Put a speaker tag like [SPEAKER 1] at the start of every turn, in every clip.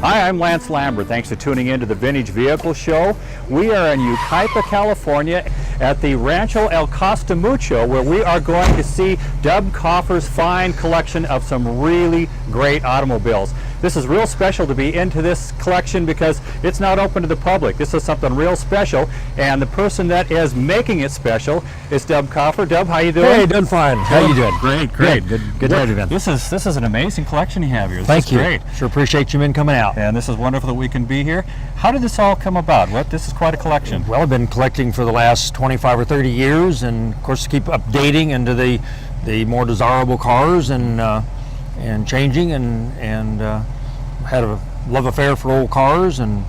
[SPEAKER 1] Hi, I'm Lance Lambert. Thanks for tuning in to the Vintage Vehicle Show. We are in Yucaipa, California at the Rancho El Costa Mucho, where we are going to see Dub Coffer's fine collection of some really great automobiles. This is real special to be into this collection because it's not open to the public. This is something real special, and the person that is making it special is Dub Coffer. Dub, how you doing?
[SPEAKER 2] Hey, doing fine. How you doing?
[SPEAKER 1] Great. Good to have you, Ben. This is an amazing collection you have here.
[SPEAKER 2] Thank you.
[SPEAKER 1] Great.
[SPEAKER 2] Sure appreciate you men coming out.
[SPEAKER 1] And this is wonderful that we can be here. How did this all come about? This is quite a collection.
[SPEAKER 2] Well, I've been collecting for the last 25 or 30 years, and of course keep updating into the more desirable cars and changing and had a love affair for old cars and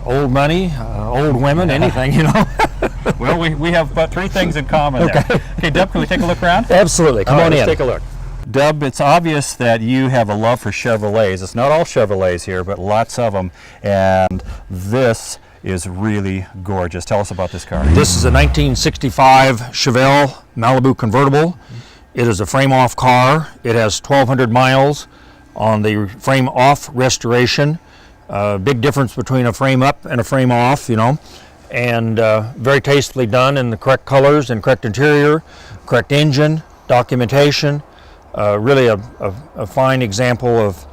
[SPEAKER 2] old money, old women, anything, you know.
[SPEAKER 1] Well, we have about three things in common there. Okay, Dub, can we take a look around?
[SPEAKER 2] Absolutely. Come on in.
[SPEAKER 1] Let's take a look. Dub, it's obvious that you have a love for Chevrolets. It's not all Chevrolets here, but lots of them. And this is really gorgeous. Tell us about this car.
[SPEAKER 2] This is a 1965 Chevelle Malibu convertible. It is a frame-off car. It has 1,200 miles on the frame-off restoration. Big difference between a frame-up and a frame-off, you know. And very tastefully done in the correct colors and correct interior, correct engine, documentation. Really a fine example of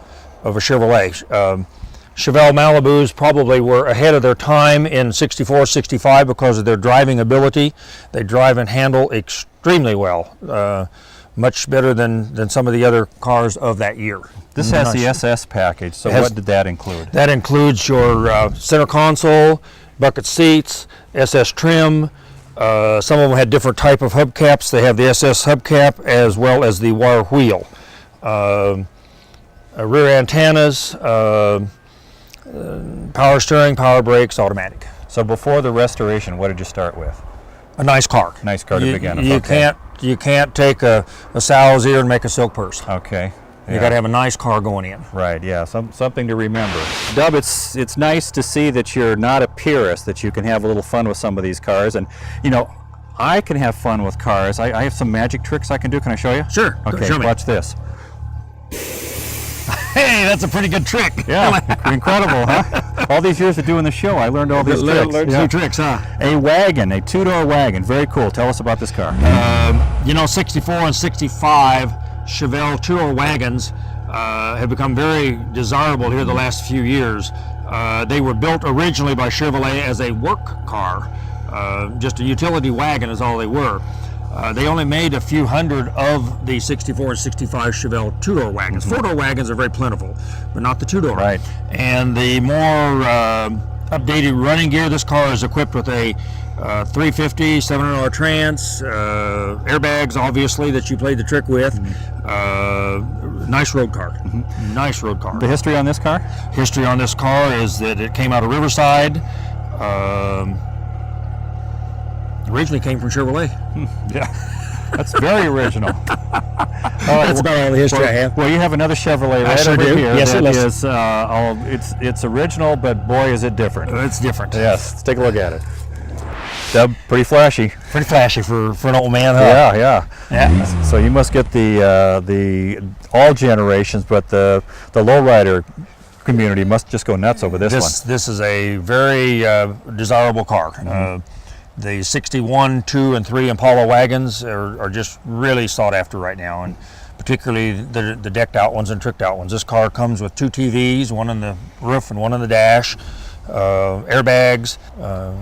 [SPEAKER 2] a Chevrolet. Chevelle Malibus probably were ahead of their time in 64, 65 because of their driving ability. They drive and handle extremely well, much better than some of the other cars of that year.
[SPEAKER 1] This has the SS package, so what did that include?
[SPEAKER 2] That includes your center console, bucket seats, SS trim. Some of them had different type of hubcaps. They have the SS hubcap as well as the wire wheel. Rear antennas, power steering, power brakes, automatic.
[SPEAKER 1] So before the restoration, what did you start with?
[SPEAKER 2] A nice car.
[SPEAKER 1] Nice car to begin with.
[SPEAKER 2] You can't take a sow's ear and make a silk purse.
[SPEAKER 1] Okay.
[SPEAKER 2] You got to have a nice car going in.
[SPEAKER 1] Right, yeah, something to remember. Dub, it's nice to see that you're not a purist, that you can have a little fun with some of these cars. And, you know, I can have fun with cars. I have some magic tricks I can do. Can I show you?
[SPEAKER 2] Sure.
[SPEAKER 1] Okay,
[SPEAKER 2] show me.
[SPEAKER 1] Watch this.
[SPEAKER 2] Hey, that's a pretty good trick.
[SPEAKER 1] Yeah, incredible, huh? All these years of doing the show, I learned all these tricks.
[SPEAKER 2] Learned new tricks, huh?
[SPEAKER 1] A wagon, a two-door wagon. Very cool. Tell us about this car.
[SPEAKER 2] You know, 64 and 65 Chevelle two-door wagons have become very desirable here the last few years. They were built originally by Chevrolet as a work car. Just a utility wagon is all they were. They only made a few hundred of the 64 and 65 Chevelle two-door wagons. Four-door wagons are very plentiful, but not the two-door.
[SPEAKER 1] Right.
[SPEAKER 2] And the more updated running gear, this car is equipped with a 350, 700R trans, airbags, obviously, that you played the trick with. Nice road car. Nice road car.
[SPEAKER 1] The history on this car?
[SPEAKER 2] History on this car is that it came out of Riverside. Originally came from Chevrolet.
[SPEAKER 1] Yeah, that's very original.
[SPEAKER 2] That's about all the history I have.
[SPEAKER 1] Well, you have another Chevrolet right
[SPEAKER 2] sure
[SPEAKER 1] over
[SPEAKER 2] do.
[SPEAKER 1] here.
[SPEAKER 2] Yes,
[SPEAKER 1] that is, it's original, but boy, is it different.
[SPEAKER 2] It's different.
[SPEAKER 1] Yes, let's take a look at it. Dub, pretty flashy.
[SPEAKER 2] Pretty flashy for an old man, huh?
[SPEAKER 1] Yeah. So you must get the all generations, but the lowrider community must just go nuts over this one.
[SPEAKER 2] This is a very desirable car. The 61, 2, and 3 Impala wagons are just really sought after right now, and particularly the decked out ones and tricked out ones. This car comes with 2 TVs, one in the roof and one in the dash, airbags.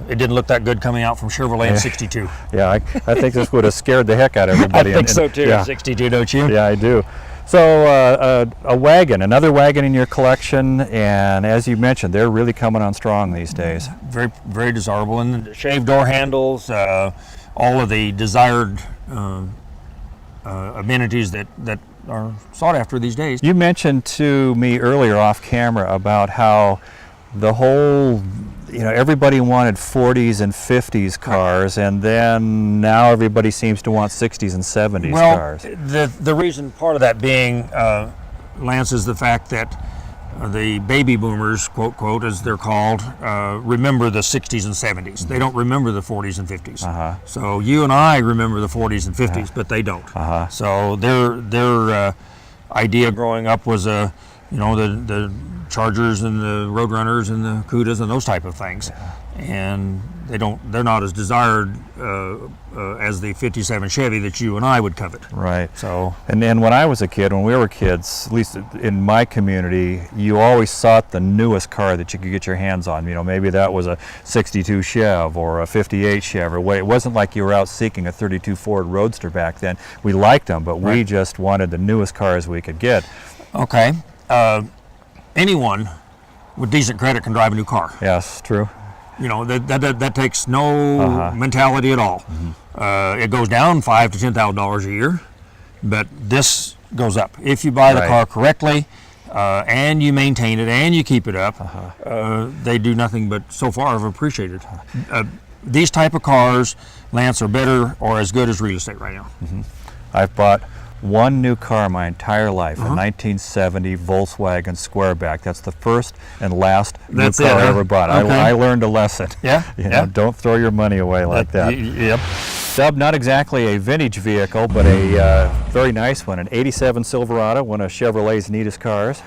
[SPEAKER 2] It didn't look that good coming out from Chevrolet in 62.
[SPEAKER 1] Yeah, I think this would have scared the heck out of everybody.
[SPEAKER 2] I think so too,
[SPEAKER 1] yeah.
[SPEAKER 2] 62, don't you?
[SPEAKER 1] Yeah, I do. So a wagon, another wagon in your collection, and as you mentioned, they're really coming on strong these days.
[SPEAKER 2] Very, very desirable, and the shaved door handles, all of the desired amenities that are sought after these days.
[SPEAKER 1] You mentioned to me earlier off camera about how the whole, you know, everybody wanted 40s and 50s cars, and then now everybody seems to want 60s and 70s cars.
[SPEAKER 2] The reason, part of that being, Lance, is the fact that the baby boomers, quote, quote, as they're called, remember the 60s and 70s. They don't remember the 40s and 50s. So you and I remember the 40s and 50s, but they don't. So their idea growing up was a you know, the Chargers and the Roadrunners and the Cudas and those type of things, and they're not as desired as the '57 Chevy that you and I would covet.
[SPEAKER 1] Right.
[SPEAKER 2] So,
[SPEAKER 1] and then when I was a kid, when we were kids, at least in my community, you always sought the newest car that you could get your hands on. You know, maybe that was a '62 Chev or a '58 Chev, or it wasn't like you were out seeking a '32 Ford Roadster back then. We liked them, but we just wanted the newest cars we could get.
[SPEAKER 2] okay. Anyone with decent credit can drive a new car.
[SPEAKER 1] Yes, true.
[SPEAKER 2] You know, that takes no mentality at all. It goes down $5,000 to $10,000 a year, but this goes up if you buy the car correctly, and you maintain it and you keep it up. They do nothing but so far have appreciated. These type of cars, Lance, are better or as good as real estate right now.
[SPEAKER 1] I've bought one new car my entire life, a 1970 Volkswagen Squareback. That's the first and last new car I ever bought.
[SPEAKER 2] Okay.
[SPEAKER 1] I learned a lesson.
[SPEAKER 2] Yeah.
[SPEAKER 1] You know, don't throw your money away like that.
[SPEAKER 2] Yep.
[SPEAKER 1] Dub, not exactly a vintage vehicle, but a very nice one, an '87 Silverado, one of Chevrolet's neatest cars.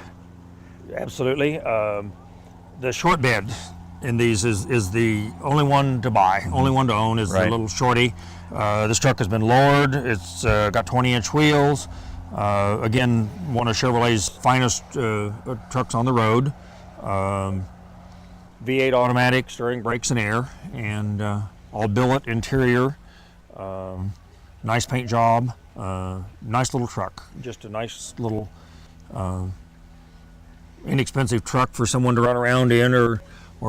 [SPEAKER 2] Absolutely. The short bed in these is the only one to buy, only one to own is the little shorty. This truck has been lowered. It's got 20-inch wheels. Again, one of Chevrolet's finest trucks on the road. V8 automatic, steering, brakes, and air, and all billet interior. Nice paint job. Nice little truck. Just a nice little inexpensive truck for someone to run around in or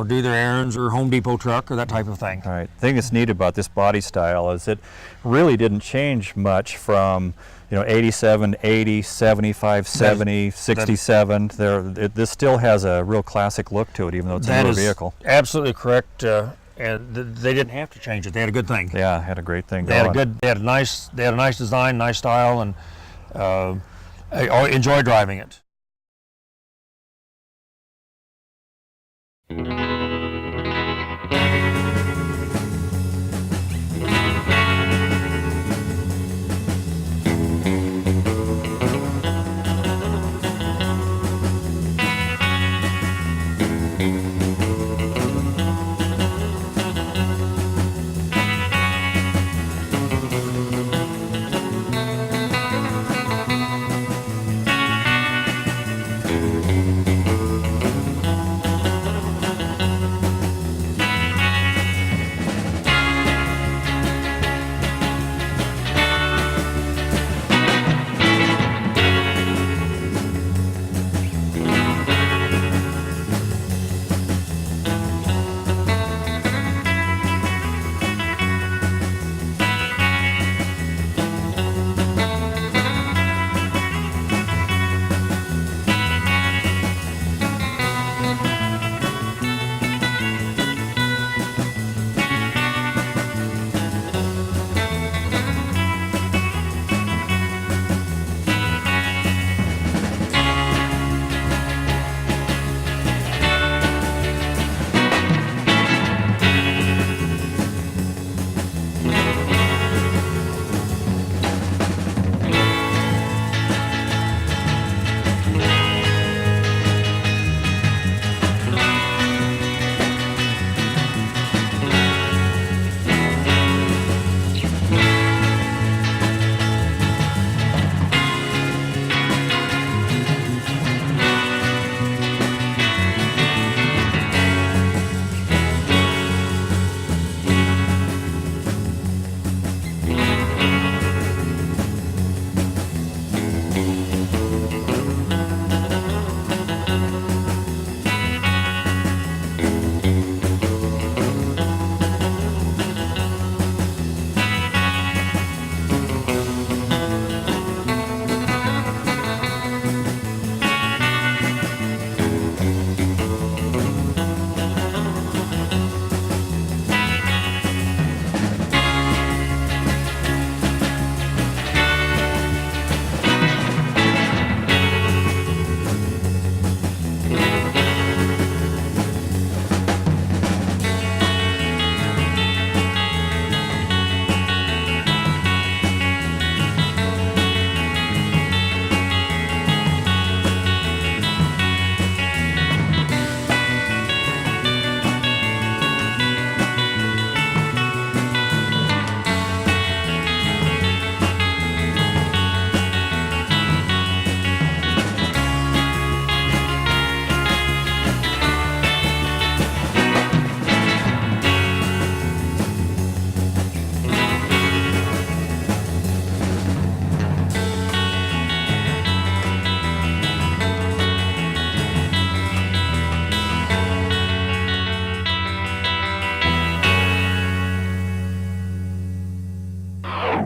[SPEAKER 2] do their errands, or Home Depot truck, or that type of thing.
[SPEAKER 1] Right. The thing that's neat about this body style is it really didn't change much from, you know, 87, 80, 75, 70, 67. This still has a real classic look to it, even though it's a newer vehicle.
[SPEAKER 2] Absolutely correct. And they didn't have to change it. They had a good thing.
[SPEAKER 1] Yeah, had a great thing
[SPEAKER 2] They
[SPEAKER 1] going.
[SPEAKER 2] had a nice design, nice style, and I enjoy driving it.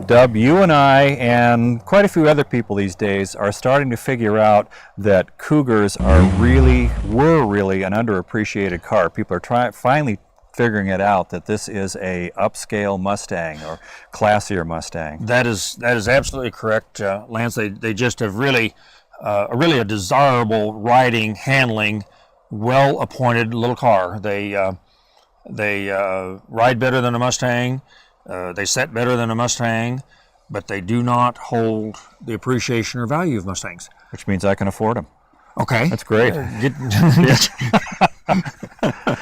[SPEAKER 1] Dub, you and I and quite a few other people these days are starting to figure out that Cougars were really an underappreciated car. People are finally figuring it out that this is a upscale Mustang or classier Mustang.
[SPEAKER 2] That is absolutely correct, Lance. They just have really a desirable riding, handling, well-appointed little car. They ride better than a Mustang. They set better than a Mustang, but they do not hold the appreciation or value of Mustangs.
[SPEAKER 1] Which means I can afford them.
[SPEAKER 2] Okay.
[SPEAKER 1] That's great.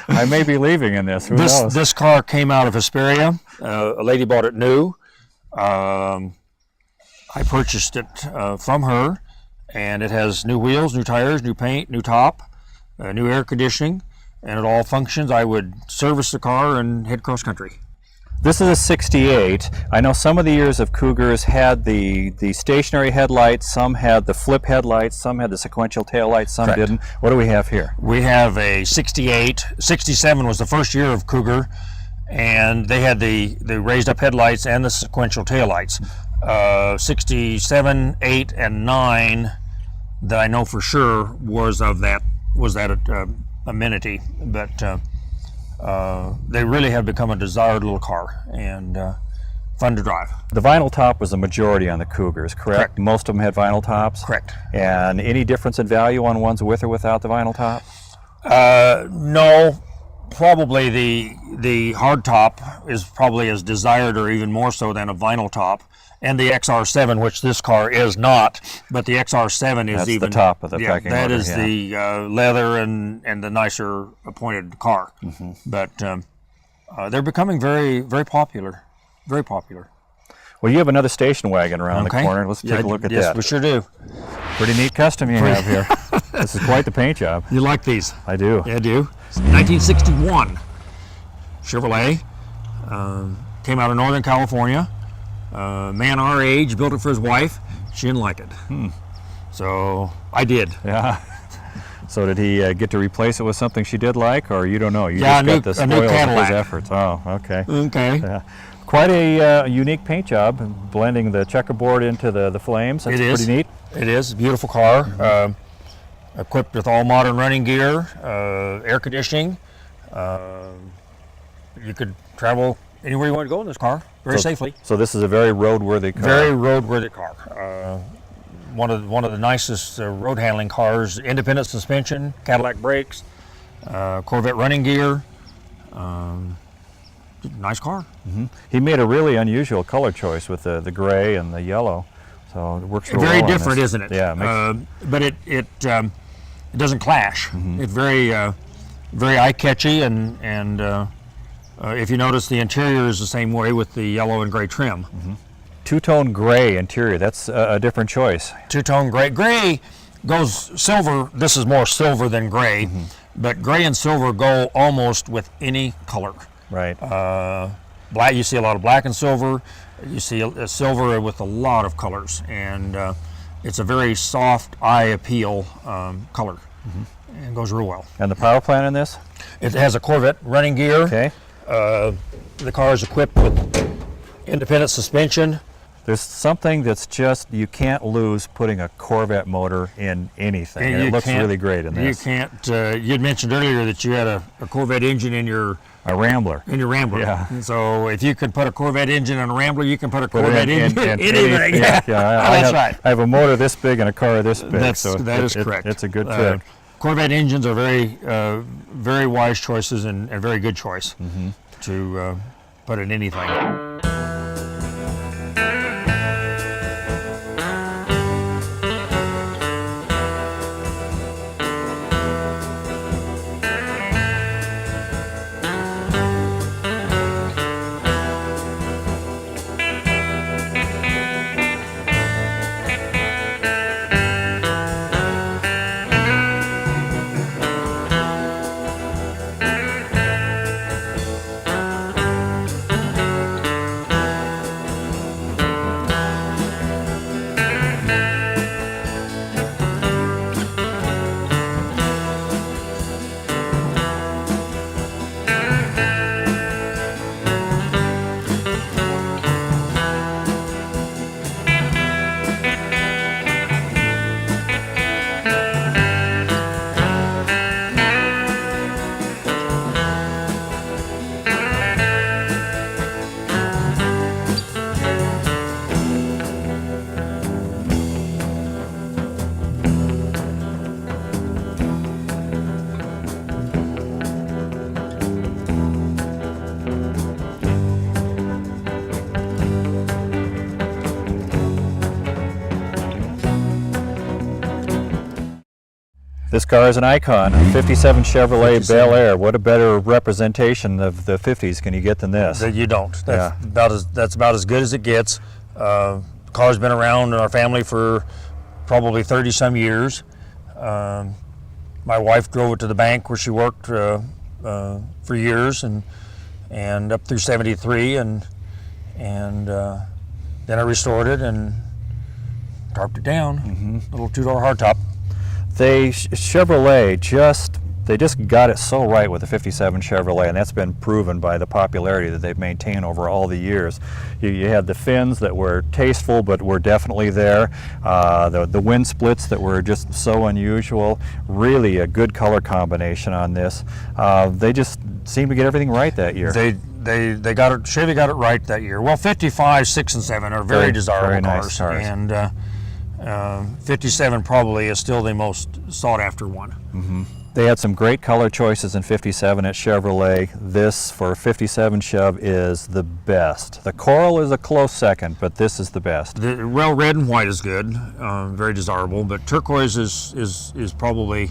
[SPEAKER 1] I may be leaving in this. Who knows?
[SPEAKER 2] This car came out of Hesperia. A lady bought it new. I purchased it from her, and it has new wheels, new tires, new paint, new top, new air conditioning, and it all functions. I would service the car and head cross country.
[SPEAKER 1] This is a 68. I know some of the years of Cougars had the stationary headlights, some had the flip headlights, some had the sequential taillights, some
[SPEAKER 2] Correct.
[SPEAKER 1] didn't. What do we have here?
[SPEAKER 2] We have a 68. 67 was the first year of Cougar, and they had the raised up headlights and the sequential taillights. 67, 8, and 9 that I know for sure was that amenity, but they really have become a desired little car and fun to drive.
[SPEAKER 1] The vinyl top was the majority on the Cougars, correct?
[SPEAKER 2] Correct.
[SPEAKER 1] Most of them had vinyl tops?
[SPEAKER 2] Correct.
[SPEAKER 1] And any difference in value on ones with or without the vinyl top?
[SPEAKER 2] No, probably the hard top is probably as desired or even more so than a vinyl top. And the XR7, which this car is not, but the XR7 is
[SPEAKER 1] That's
[SPEAKER 2] even
[SPEAKER 1] the top of the pecking
[SPEAKER 2] that
[SPEAKER 1] order,
[SPEAKER 2] is the leather and the nicer appointed car. Mm-hmm. But they're becoming very, very popular. Very popular.
[SPEAKER 1] Well, you have another station wagon around the corner. Let's take a look at that.
[SPEAKER 2] Yes, we sure do.
[SPEAKER 1] Pretty neat custom you have here. This is quite the paint job.
[SPEAKER 2] You like these?
[SPEAKER 1] I do.
[SPEAKER 2] Yeah, I do. 1961 Chevrolet. Came out of Northern California. Man our age built it for his wife. She didn't like it. So I did.
[SPEAKER 1] Yeah. So did he get to replace it with something she did like, or you don't know? You
[SPEAKER 2] Yeah,
[SPEAKER 1] just got the
[SPEAKER 2] a new
[SPEAKER 1] spoils of
[SPEAKER 2] Cadillac.
[SPEAKER 1] his efforts. Oh, okay.
[SPEAKER 2] Okay.
[SPEAKER 1] Yeah. Quite a unique paint job, blending the checkerboard into the flames. That's
[SPEAKER 2] It is.
[SPEAKER 1] pretty neat.
[SPEAKER 2] It is a beautiful car. Equipped with all modern running gear, air conditioning. You could travel anywhere you want to go in this car very safely.
[SPEAKER 1] So this is a very roadworthy car.
[SPEAKER 2] Very roadworthy car. One of the nicest road handling cars. Independent suspension, Cadillac brakes, Corvette running gear. Nice car.
[SPEAKER 1] Mm-hmm. He made a really unusual color choice with the gray and the yellow. So it works real
[SPEAKER 2] Very
[SPEAKER 1] well on
[SPEAKER 2] different,
[SPEAKER 1] this.
[SPEAKER 2] isn't it?
[SPEAKER 1] Yeah.
[SPEAKER 2] But it doesn't clash. Mm-hmm. It's very eye catchy, and if you notice, the interior is the same way with the yellow and gray trim.
[SPEAKER 1] Mm-hmm. Two-tone gray interior. That's a different choice.
[SPEAKER 2] Two-tone gray. Gray goes silver. This is more silver than gray, but gray and silver go almost with any color.
[SPEAKER 1] Right.
[SPEAKER 2] Black. You see a lot of black and silver. You see a silver with a lot of colors, and it's a very soft eye appeal color. And goes real well.
[SPEAKER 1] And the power plant in this?
[SPEAKER 2] It has a Corvette running gear.
[SPEAKER 1] Okay.
[SPEAKER 2] The car is equipped with independent suspension.
[SPEAKER 1] There's something that's just, you can't lose putting a Corvette motor in anything. And it looks really great in this.
[SPEAKER 2] You can't, you'd mentioned earlier that you had a Corvette engine in your
[SPEAKER 1] Rambler.
[SPEAKER 2] In your Rambler.
[SPEAKER 1] Yeah.
[SPEAKER 2] And so if you can put a Corvette engine in a Rambler, you can put a Corvette engine in anything.
[SPEAKER 1] Yeah,
[SPEAKER 2] That's right.
[SPEAKER 1] I have a motor this big and a car this big.
[SPEAKER 2] That is correct.
[SPEAKER 1] It's a good fit.
[SPEAKER 2] Corvette engines are very wise choices and very good choice to put in anything.
[SPEAKER 1] This car is an icon, a 57 Chevrolet BelAir. What a better representation of the 50s can you get than this?
[SPEAKER 2] You don't. That's about as good as it gets. The car's been around in our family for probably 30 some years. My wife drove it to the bank where she worked for years, and up through 73, and then I restored it and tarped it down. Little two-door hardtop.
[SPEAKER 1] Chevrolet they just got it so right with the 57 Chevrolet, and that's been proven by the popularity that they've maintained over all the years. You had the fins that were tasteful but were definitely there, the wind splits that were just so unusual, really a good color combination on this. They just seem to get everything right that year.
[SPEAKER 2] They got it. Chevy got it right that year. Well, 55, 6, and 7 are very desirable
[SPEAKER 1] nice
[SPEAKER 2] cars, and 57 probably is still the most sought after one.
[SPEAKER 1] They had some great color choices in 57 at Chevrolet. This for 57 Chev is the best. The coral is a close second, but this is the best.
[SPEAKER 2] Well, red and white is good, very desirable, but turquoise is probably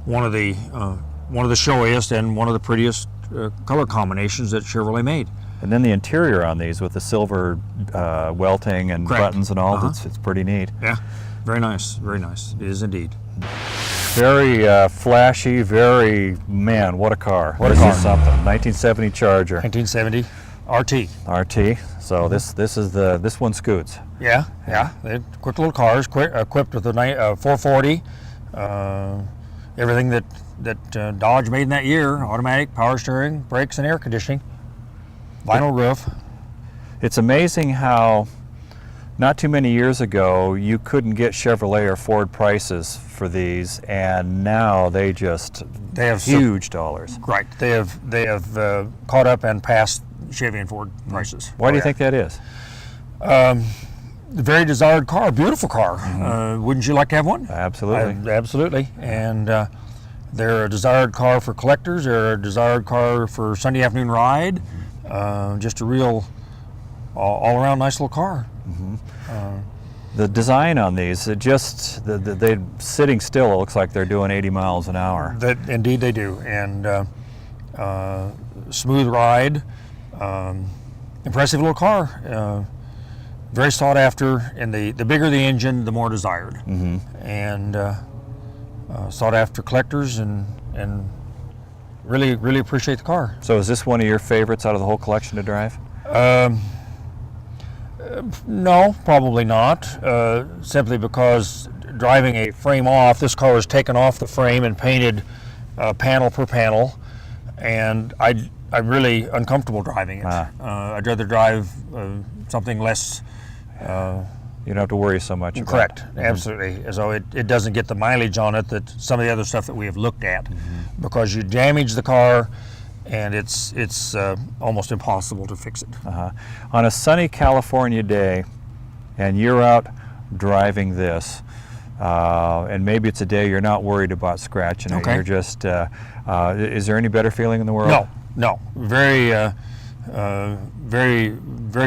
[SPEAKER 2] one of the showiest and one of the prettiest color combinations that Chevrolet made.
[SPEAKER 1] And then the interior on these with the silver welting and buttons and all, it's pretty neat.
[SPEAKER 2] Yeah, very nice, very nice. It is indeed.
[SPEAKER 1] Very flashy, man, what a car.
[SPEAKER 2] What a car.
[SPEAKER 1] This is something. 1970 Charger.
[SPEAKER 2] 1970 RT.
[SPEAKER 1] RT. So this one scoots.
[SPEAKER 2] Yeah. They're quick little cars, equipped with a 440. Everything that Dodge made in that year: automatic, power steering, brakes, and air conditioning. Vinyl roof.
[SPEAKER 1] It's amazing how not too many years ago you couldn't get Chevrolet or Ford prices for these, and now they have huge dollars.
[SPEAKER 2] Right. They have caught up and passed Chevy and Ford prices.
[SPEAKER 1] Why do you think that is?
[SPEAKER 2] Very desired car, beautiful car. Wouldn't you like to have one?
[SPEAKER 1] Absolutely.
[SPEAKER 2] Absolutely. And they're a desired car for collectors. They're a desired car for Sunday afternoon ride. Just a real all-around nice little car.
[SPEAKER 1] The design on these, they sitting still, it looks like they're doing 80 miles an hour.
[SPEAKER 2] Indeed they do. And smooth ride, impressive little car. Very sought after, and the bigger the engine, the more desired. And sought after collectors, and really appreciate the car.
[SPEAKER 1] So is this one of your favorites out of the whole collection to drive?
[SPEAKER 2] No, probably not. Simply because driving a frame off, this car was taken off the frame and painted panel per panel, and I'm really uncomfortable driving it. I'd rather drive something less.
[SPEAKER 1] You don't have to worry so much about.
[SPEAKER 2] Correct, absolutely. So it doesn't get the mileage on it that some of the other stuff that we have looked at, because you damage the car, and it's almost impossible to fix it.
[SPEAKER 1] On a sunny California day, and you're out driving this, and maybe it's a day you're not worried about scratching it. You're just, is there any better feeling in the world?
[SPEAKER 2] No. Very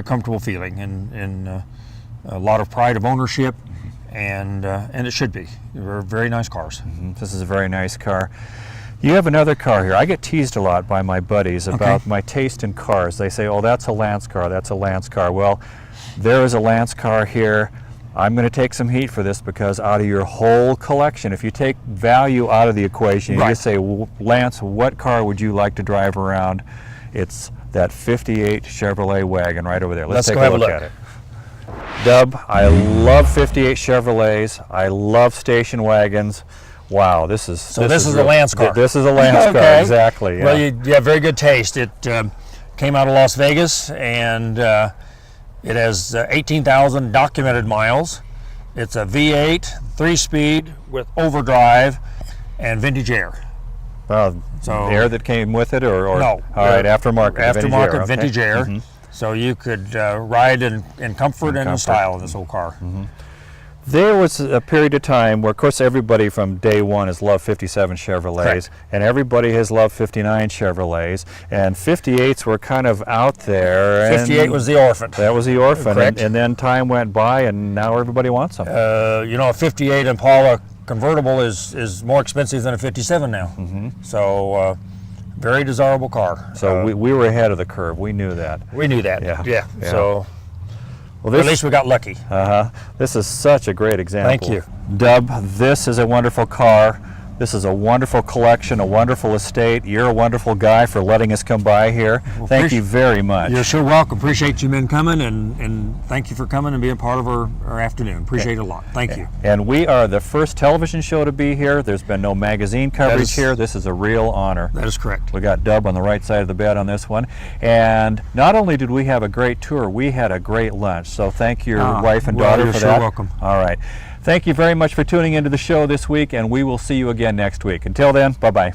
[SPEAKER 2] comfortable feeling, and a lot of pride of ownership, and it should be. They're very nice cars.
[SPEAKER 1] This is a very nice car. You have another car here. I get teased a lot by my buddies about my taste in cars. They say, oh, that's a Lance car, that's a Lance car. Well, there is a Lance car here. I'm going to take some heat for this, because out of your whole collection, if you take value out of the equation, you just say, Lance, what car would you like to drive around? It's that 58 Chevrolet wagon right over there. Let's take a look at it. Dub, I love 58 Chevrolets. I love station wagons. Wow, this is
[SPEAKER 2] a Lance car.
[SPEAKER 1] This is a Lance car, exactly. Yeah.
[SPEAKER 2] Well, you have very good taste. It came out of Las Vegas, and it has 18,000 documented miles. It's a V8, 3-speed with overdrive and vintage air.
[SPEAKER 1] So air that came with it, or
[SPEAKER 2] no?
[SPEAKER 1] All right, aftermarket.
[SPEAKER 2] Aftermarket vintage air. So you could ride in comfort and in style in this old car.
[SPEAKER 1] There was a period of time where, of course, everybody from day one has loved 57 Chevrolets, and everybody has loved 59 Chevrolets, and 58s were kind of out there.
[SPEAKER 2] 58 was the orphan.
[SPEAKER 1] That was the orphan, and then time went by, and now everybody wants them.
[SPEAKER 2] A 58 Impala convertible is more expensive than a 57 now. So very desirable car.
[SPEAKER 1] So we were ahead of the curve. We knew that.
[SPEAKER 2] We knew that.
[SPEAKER 1] Yeah.
[SPEAKER 2] So
[SPEAKER 1] Well,
[SPEAKER 2] at least we got lucky.
[SPEAKER 1] This is such a great example.
[SPEAKER 2] Thank you.
[SPEAKER 1] Dub, this is a wonderful car. This is a wonderful collection, a wonderful estate. You're a wonderful guy for letting us come by here.
[SPEAKER 2] Well,
[SPEAKER 1] thank you very much.
[SPEAKER 2] You're sure welcome. Appreciate you men coming, and thank you for coming and being part of our afternoon. Appreciate it a lot. Thank you.
[SPEAKER 1] And we are the first television show to be here. There's been no magazine coverage here. This is a real honor.
[SPEAKER 2] That is correct.
[SPEAKER 1] We got Dub on the right side of the bed on this one. And not only did we have a great tour, we had a great lunch. So thank your wife and daughter for that.
[SPEAKER 2] You're sure welcome.
[SPEAKER 1] All right. Thank you very much for tuning into the show this week, and we will see you again next week. Until then, bye-bye.